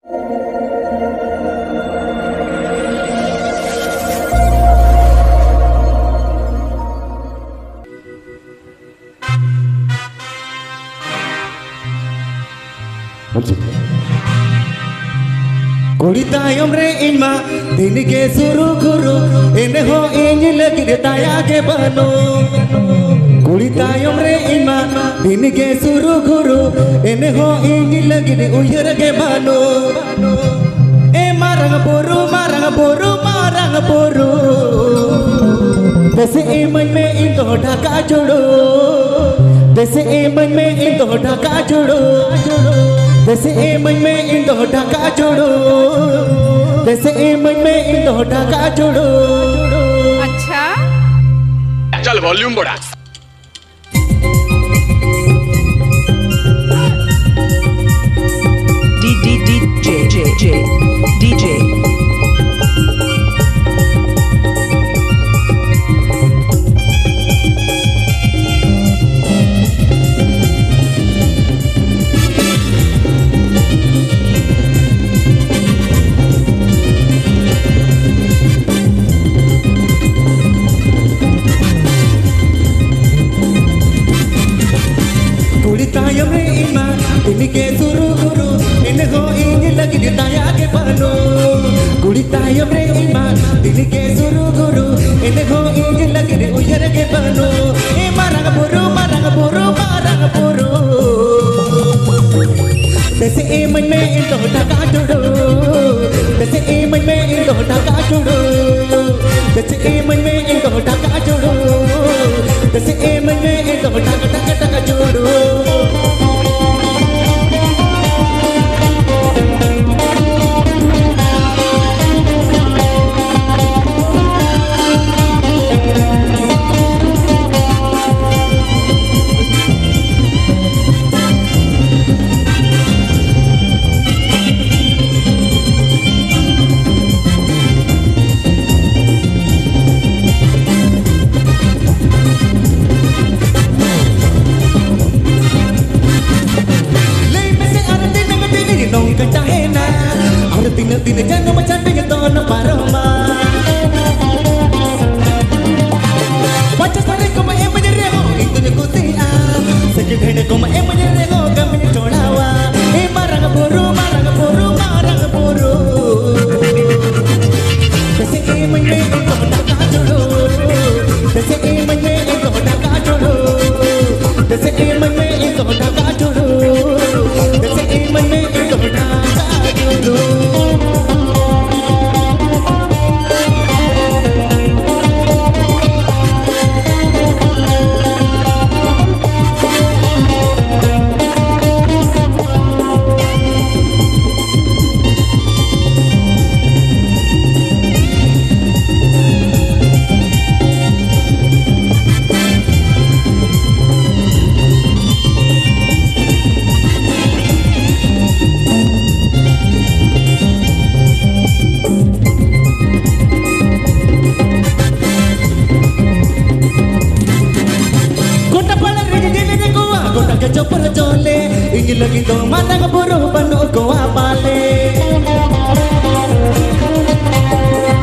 Kuritayam re inma dinige suru guru enho inyi lagire tayage bano Kuritayam re inma dinige suru guru enho inyi lagire uyarage bano E marang boru Dese iman me indo dhaka jodo Dese iman me indo dhaka jodo Dese iman me indo dhaka jodo Dese iman me indo dhaka jodo अच्छा चल volume बढ़ा DJ Kuritayam re inma dinige suru guru enho inyi lagire tayage bano Kuritayam re inma dinige suru guru enho inyi lagire uyarage bano E marang boru Dese iman me indo dhaka jodo Dese iman me indo dhaka jodo Dese iman me indo dhaka jodo Dese iman me indo dhaka jodo Tina jangan macam pengen tono paroma Baca sare ko mae menjerego itu nyekutia Sakit hene ko mae menjerego kami codawa marang boru Dese iman me itu dhaka jodo Dese iman me itu dhaka jodo Dese iman me itu dhaka jodo Dese iman me itu dhaka jodo Ingi lagi do matang buru panu ko apale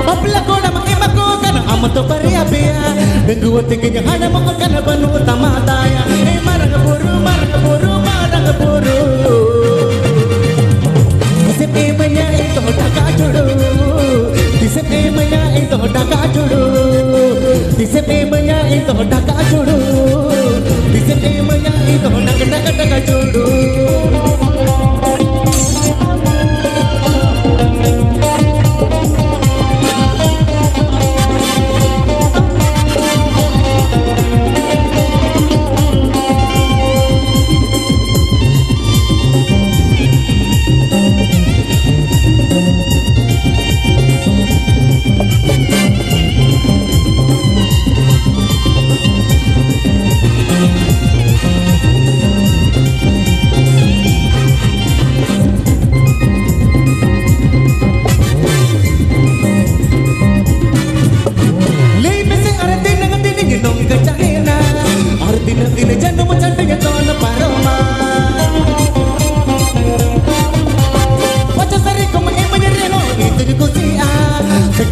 Apla ko na makimako kana amato paria bea Dengu tingginya hanya mo kana panu tamataya marang buru Disip imanya itu dhaka jodo Disip imanya itu dhaka jodo Disip imanya itu dhaka jodo Disip imanya itu dhaka jodo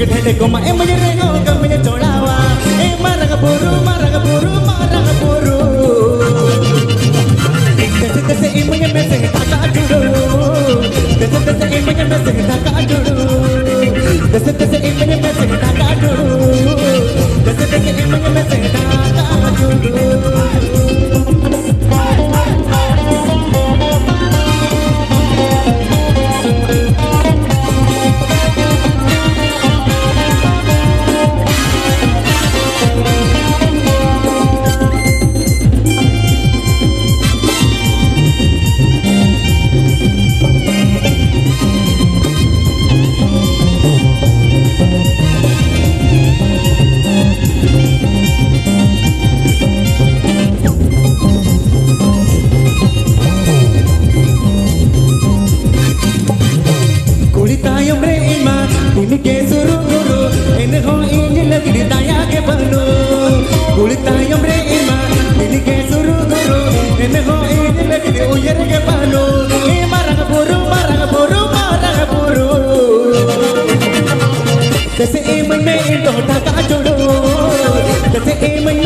ढेडे को माए मुझे रेगो कमिने छोड़ावा ए मारग बोरू तसे तसे इमुझे में से ढाका जुड़ो तसे तसे इमुझे में से ढाका जुड़ो तसे तसे इमुझे में से ढाका जुड़ो तसे तसे इमुझे में से ढाका जुड़ो Dinike suru guru enho inj lagdi daya ke bano kulitayam re ima dinike suru guru enho inj lagdi uyar ke bano e marag buru tase e mane into dhaka jodo tase e mane